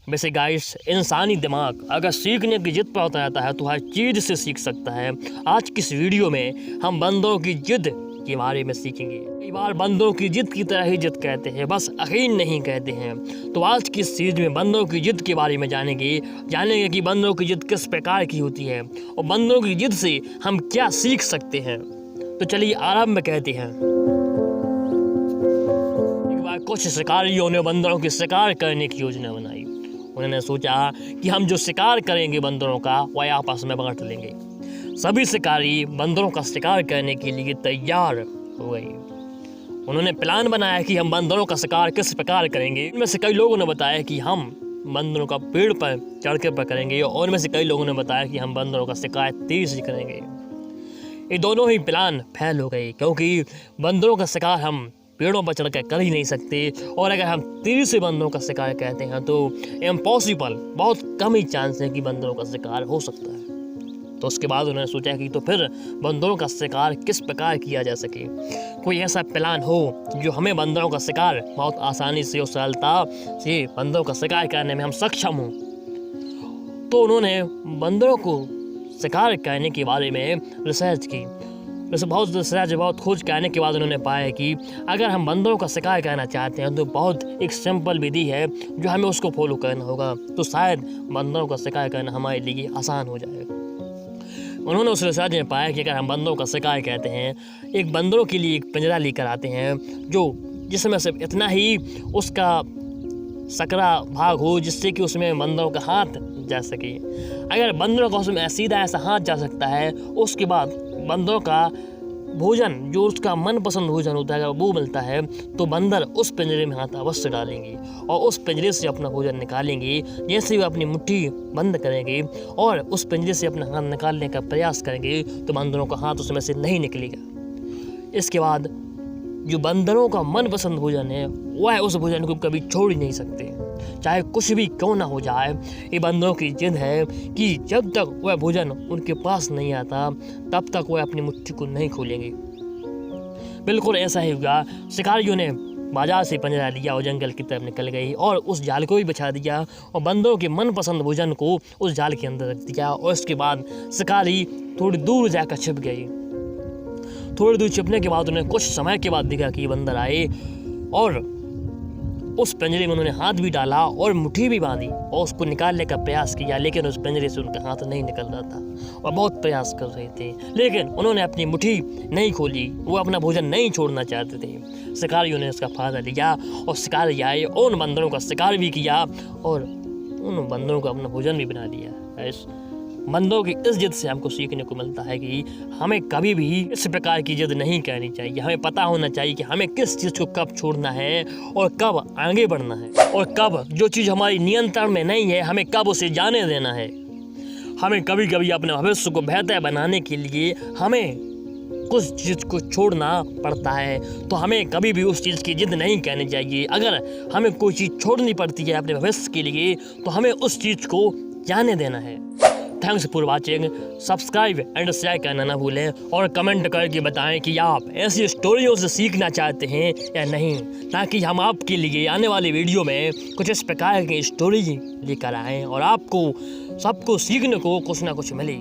वैसे गाइस, इंसानी दिमाग अगर सीखने की जिद पर उतर जाता है तो हर चीज़ से सीख सकता है। आज की इस वीडियो में हम बंदरों की जिद के बारे में सीखेंगे। कई बार बंदरों की जिद की तरह ही जिद कहते हैं, बस यकीन नहीं कहते हैं। तो आज की इस सीरीज में बंदरों की जिद के बारे में जानेंगे कि बंदरों की जिद किस प्रकार की होती है और बंदरों की जिद से हम क्या सीख सकते हैं। तो चलिए आरंभ कहते हैं। एक बार कुछ शिकारियों ने बंदरों की शिकार करने की योजना बनाई। उन्होंने सोचा कि हम जो शिकार करेंगे बंदरों का वह आपस में बांट लेंगे। सभी शिकारी बंदरों का शिकार करने के लिए तैयार हो गए। उन्होंने प्लान बनाया कि हम बंदरों का शिकार किस प्रकार करेंगे। इनमें से कई लोगों ने बताया कि हम बंदरों का पेड़ पर चढ़कर करेंगे और इनमें से कई लोगों ने बताया कि हम बंदरों का शिकार तीर से करेंगे। ये दोनों ही प्लान फेल हो गए क्योंकि बंदरों का शिकार हम पेड़ों पर चढ़कर कर ही नहीं सकते और अगर हम तीर से बंदरों का शिकार कहते हैं तो इम्पॉसिबल, बहुत कम ही चांस है कि बंदरों का शिकार हो सकता है। तो उसके बाद उन्होंने सोचा कि तो फिर बंदरों का शिकार किस प्रकार किया जा सके, कोई ऐसा प्लान हो जो हमें बंदरों का शिकार बहुत आसानी से और सरलता से बंदरों का शिकार करने में हम सक्षम हों। तो उन्होंने बंदरों को शिकार करने के बारे में रिसर्च की। वैसे बहुत खोज करने के बाद उन्होंने पाया कि अगर हम बंदरों का शिकार करना चाहते हैं तो बहुत एक सिंपल विधि है जो हमें उसको फॉलो करना होगा, तो शायद बंदरों का शिकार करना हमारे लिए आसान हो जाएगा। उन्होंने उस रिसर्च में पाया कि अगर हम बंदरों का शिकार कहते हैं, एक बंदरों के लिए एक पिंजरा लेकर आते हैं जिसमें सिर्फ इतना ही उसका सकरा भाग हो जिससे कि उसमें बंदरों का हाथ जा सके। अगर बंदरों का उसमें सीधा ऐसा हाथ जा सकता है, उसके बाद बंदरों का भोजन जो उसका मनपसंद भोजन होता है अगर वो मिलता है तो बंदर उस पिंजरे में हाथ अवश्य डालेंगे और उस पिंजरे से अपना भोजन निकालेंगे। जैसे वो अपनी मुट्ठी बंद करेंगे और उस पिंजरे से अपना हाथ निकालने का प्रयास करेंगे तो बंदरों का हाथ उसमें से नहीं निकलेगा। इसके बाद जो बंदरों का मनपसंद भोजन है वह उस भोजन को कभी छोड़ ही नहीं सकते, चाहे कुछ भी क्यों ना हो जाए। ये बंदरों की जिद है कि जब तक वह भोजन उनके पास नहीं आता तब तक वह अपनी मुट्ठी को नहीं खोलेंगे। बिल्कुल ऐसा ही हुआ। शिकारियों ने बाजार से पिंजरा लिया और जंगल की तरफ निकल गई और उस जाल को भी बिछा दिया और बंदरों के मनपसंद भोजन को उस जाल के अंदर रख दिया और उसके बाद शिकारी थोड़ी दूर जाकर छिप गई। थोड़ी दूर छिपने के बाद उन्हें कुछ समय के बाद दिखा कि बंदर आए और उस पिंजरे में उन्होंने हाथ भी डाला और मुट्ठी भी बांधी और उसको निकालने का प्रयास किया, लेकिन उस पिंजरे से उनका हाथ नहीं निकल रहा था और बहुत प्रयास कर रहे थे, लेकिन उन्होंने अपनी मुट्ठी नहीं खोली। वो अपना भोजन नहीं छोड़ना चाहते थे। शिकारियों ने इसका फायदा लिया और शिकारी आए और उन बंदरों का शिकार भी किया और उन बंदरों को अपना भोजन भी बना लिया। बंदरों की इस जिद से हमको सीखने को मिलता है कि हमें कभी भी इस प्रकार की जिद नहीं करनी चाहिए। हमें पता होना चाहिए कि हमें किस चीज़ को कब छोड़ना है और कब आगे बढ़ना है और कब जो चीज़ हमारी नियंत्रण में नहीं है हमें कब उसे जाने देना है। हमें कभी कभी अपने भविष्य को बेहतर बनाने के लिए हमें कुछ चीज़ को छोड़ना पड़ता है, तो हमें कभी भी उस चीज़ की जिद नहीं करनी चाहिए। अगर हमें कोई चीज़ छोड़नी पड़ती है अपने भविष्य के लिए तो हमें उस चीज़ को जाने देना है। Thanks for watching. Subscribe and share करना ना भूलें और कमेंट करके बताएं कि आप ऐसी स्टोरियों से सीखना चाहते हैं या नहीं, ताकि हम आपके लिए आने वाली वीडियो में कुछ इस प्रकार की स्टोरी लेकर आएँ और आपको सबको सीखने को कुछ ना कुछ मिले।